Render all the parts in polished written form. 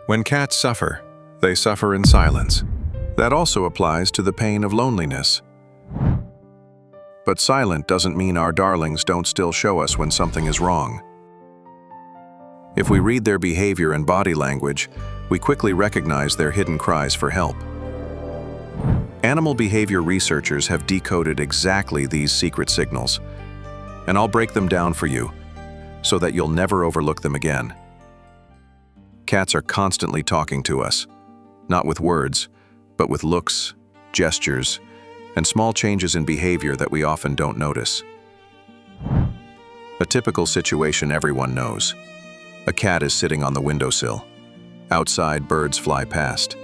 When cats suffer, they suffer in silence. That also applies to the pain of loneliness. But silent doesn't mean our darlings don't still show us when something is wrong. If we read their behavior and body language, we quickly recognize their hidden cries for help. Animal behavior researchers have decoded exactly these secret signals, and I'll break them down for you so that you'll never overlook them again. Cats are constantly talking to us, not with words, but with looks, gestures, and small changes in behavior that we often don't notice. A typical situation everyone knows. A cat is sitting on the windowsill. Outside, birds fly past.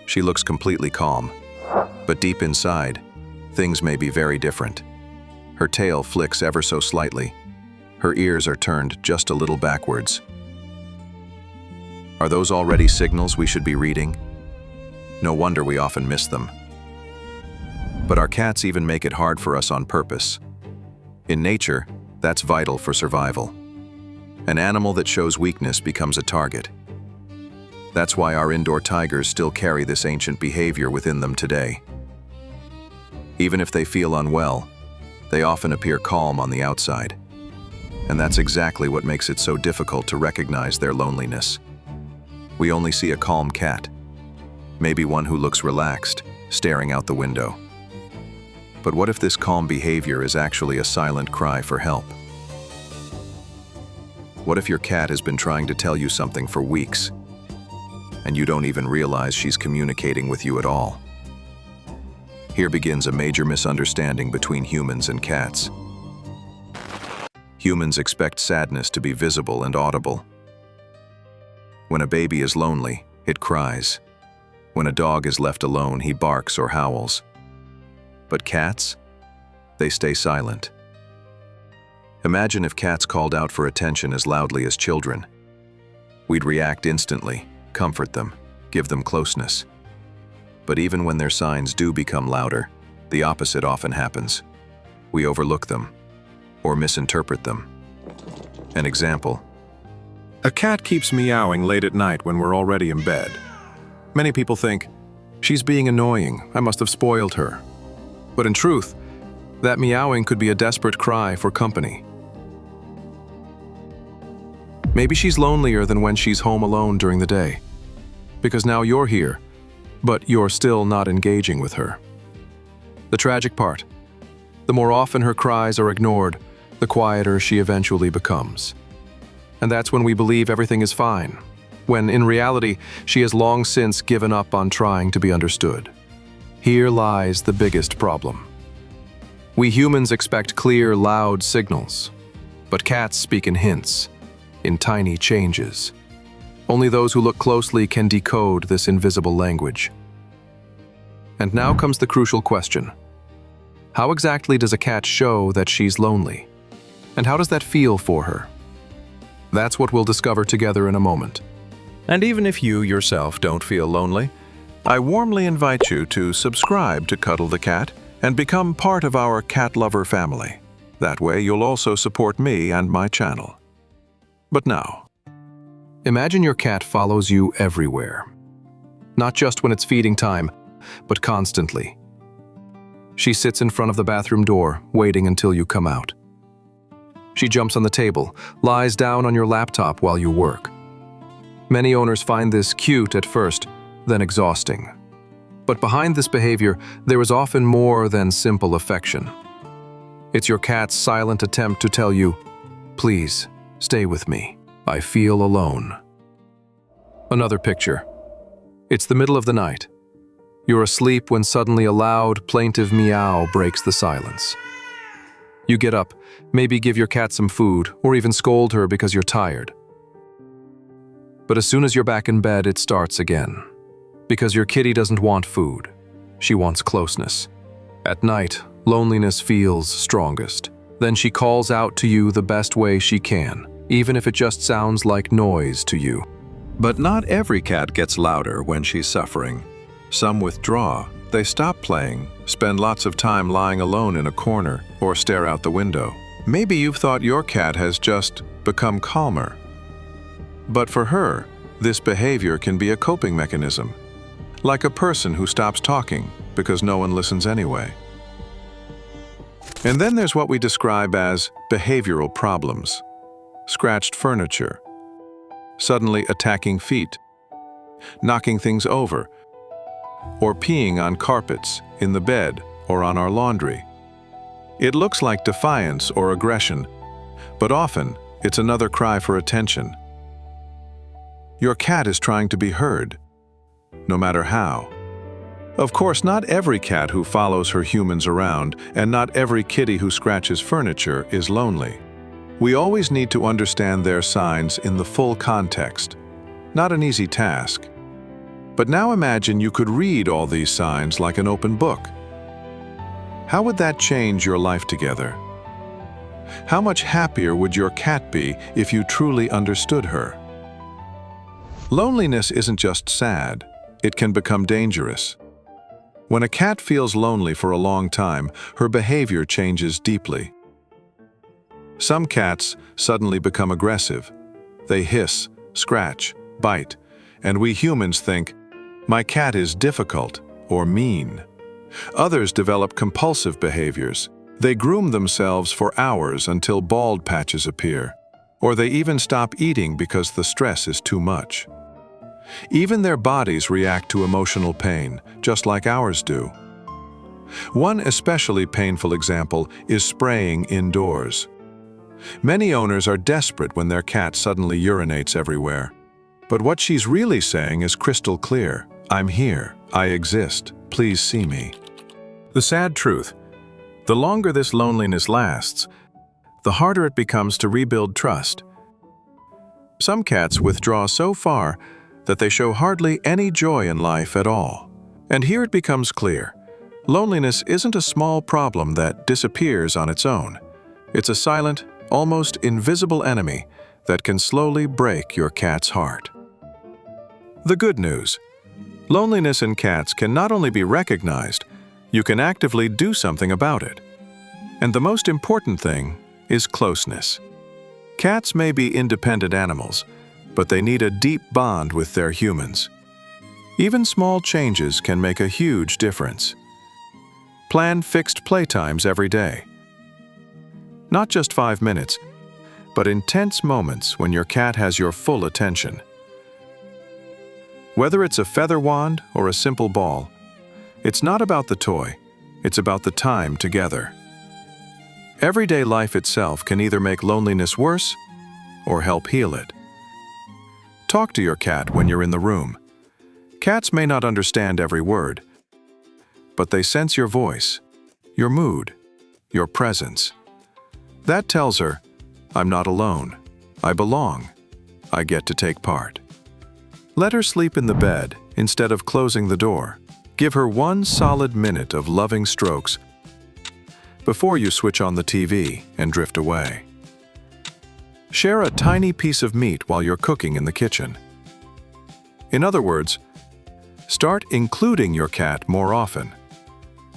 She looks completely calm, but deep inside, things may be very different. Her tail flicks ever so slightly. Her ears are turned just a little backwards. Are those already signals we should be reading? No wonder we often miss them. But our cats even make it hard for us on purpose. In nature, that's vital for survival. An animal that shows weakness becomes a target. That's why our indoor tigers still carry this ancient behavior within them today. Even if they feel unwell, they often appear calm on the outside. And that's exactly what makes it so difficult to recognize their loneliness. We only see a calm cat, maybe one who looks relaxed, staring out the window. But what if this calm behavior is actually a silent cry for help? What if your cat has been trying to tell you something for weeks, and you don't even realize she's communicating with you at all? Here begins a major misunderstanding between humans and cats. Humans expect sadness to be visible and audible. When a baby is lonely, it cries. When a dog is left alone, he barks or howls. But cats? They stay silent. Imagine if cats called out for attention as loudly as children. We'd react instantly, comfort them, give them closeness. But even when their signs do become louder, the opposite often happens. We overlook them, or misinterpret them. An example. A cat keeps meowing late at night when we're already in bed. Many people think, she's being annoying, I must have spoiled her. But in truth, that meowing could be a desperate cry for company. Maybe she's lonelier than when she's home alone during the day, because now you're here, but you're still not engaging with her. The tragic part, the more often her cries are ignored, the quieter she eventually becomes. And that's when we believe everything is fine, when in reality she has long since given up on trying to be understood. Here lies the biggest problem. We humans expect clear, loud signals, but cats speak in hints, in tiny changes. Only those who look closely can decode this invisible language. And now comes the crucial question. How exactly does a cat show that she's lonely? And how does that feel for her? That's what we'll discover together in a moment. And even if you yourself don't feel lonely, I warmly invite you to subscribe to Cuddle the Cat and become part of our cat lover family. That way you'll also support me and my channel. But now, imagine your cat follows you everywhere. Not just when it's feeding time, but constantly. She sits in front of the bathroom door, waiting until you come out. She jumps on the table, lies down on your laptop while you work. Many owners find this cute at first, then exhausting. But behind this behavior, there is often more than simple affection. It's your cat's silent attempt to tell you, "Please, stay with me. I feel alone." Another picture. It's the middle of the night. You're asleep when suddenly a loud, plaintive meow breaks the silence. You get up, maybe give your cat some food, or even scold her because you're tired. But as soon as you're back in bed, it starts again. Because your kitty doesn't want food. She wants closeness. At night, loneliness feels strongest. Then she calls out to you the best way she can, even if it just sounds like noise to you. but not every cat gets louder when she's suffering. Some withdraw. They stop playing, spend lots of time lying alone in a corner, or stare out the window. Maybe you've thought your cat has just become calmer. But for her, This behavior can be a coping mechanism, like a person who stops talking because no one listens anyway. And then there's what we describe as behavioral problems. Scratched furniture, suddenly attacking feet, knocking things over, or peeing on carpets, in the bed, or on our laundry. It looks like defiance or aggression, but often it's another cry for attention. Your cat is trying to be heard, no matter how. Of course, not every cat who follows her humans around and not every kitty who scratches furniture is lonely. We always need to understand their signs in the full context. Not an easy task. But now imagine you could read all these signs like an open book. How would that change your life together? How much happier would your cat be if you truly understood her? Loneliness isn't just sad, it can become dangerous. When a cat feels lonely for a long time, her behavior changes deeply. Some cats suddenly become aggressive. They hiss, scratch, bite, and we humans think, "My cat is difficult or mean." Others develop compulsive behaviors. They groom themselves for hours until bald patches appear, or they even stop eating because the stress is too much. Even their bodies react to emotional pain, just like ours do. One especially painful example is spraying indoors. Many owners are desperate when their cat suddenly urinates everywhere. But what she's really saying is crystal clear. "I'm here. I exist. Please see me." The sad truth: the longer this loneliness lasts, the harder it becomes to rebuild trust. Some cats withdraw so far that they show hardly any joy in life at all. And here it becomes clear: loneliness isn't a small problem that disappears on its own. It's a silent, almost invisible enemy that can slowly break your cat's heart. The good news: loneliness in cats can not only be recognized, you can actively do something about it. And the most important thing is closeness. Cats may be independent animals, but they need a deep bond with their humans. Even small changes can make a huge difference. Plan fixed playtimes every day. Not just 5 minutes, but intense moments when your cat has your full attention. Whether it's a feather wand or a simple ball, it's not about the toy, it's about the time together. Everyday life itself can either make loneliness worse or help heal it. Talk to your cat when you're in the room. Cats may not understand every word, but they sense your voice, your mood, your presence. That tells her, "I'm not alone. I belong. I get to take part." Let her sleep in the bed instead of closing the door. Give her 1 solid minute of loving strokes before you switch on the TV and drift away. Share a tiny piece of meat while you're cooking in the kitchen. In other words, start including your cat more often.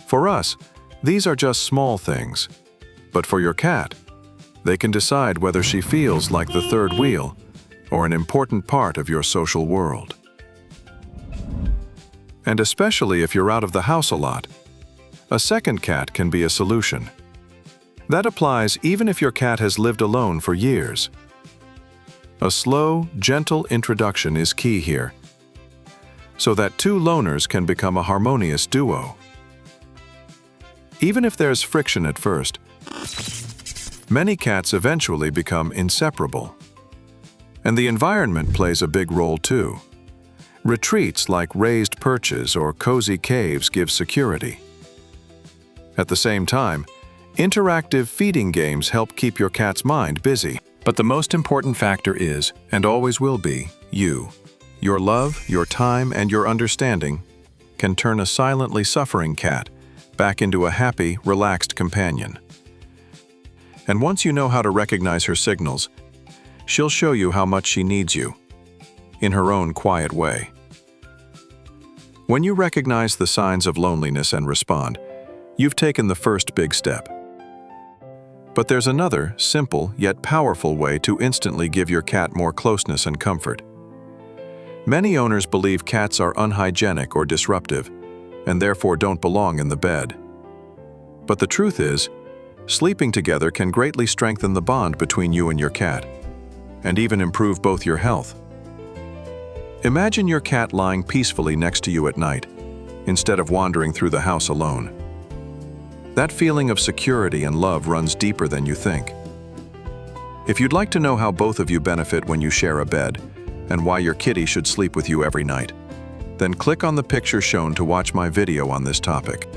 For us, these are just small things, but for your cat, they can decide whether she feels like the third wheel or an important part of your social world. And especially if you're out of the house a lot, a second cat can be a solution. That applies even if your cat has lived alone for years. A slow, gentle introduction is key here, so that 2 loners can become a harmonious duo. Even if there's friction at first, many cats eventually become inseparable. And the environment plays a big role too. Retreats like raised perches or cozy caves give security. At the same time, interactive feeding games help keep your cat's mind busy. But the most important factor is, and always will be, you. Your love, your time, and your understanding can turn a silently suffering cat back into a happy, relaxed companion. And once you know how to recognize her signals, she'll show you how much she needs you, in her own quiet way. When you recognize the signs of loneliness and respond, you've taken the first big step. But there's another, simple yet powerful way to instantly give your cat more closeness and comfort. Many owners believe cats are unhygienic or disruptive, and therefore don't belong in the bed. But the truth is, sleeping together can greatly strengthen the bond between you and your cat, and even improve both your health. Imagine your cat lying peacefully next to you at night, instead of wandering through the house alone. That feeling of security and love runs deeper than you think. If you'd like to know how both of you benefit when you share a bed, and why your kitty should sleep with you every night, then click on the picture shown to watch my video on this topic.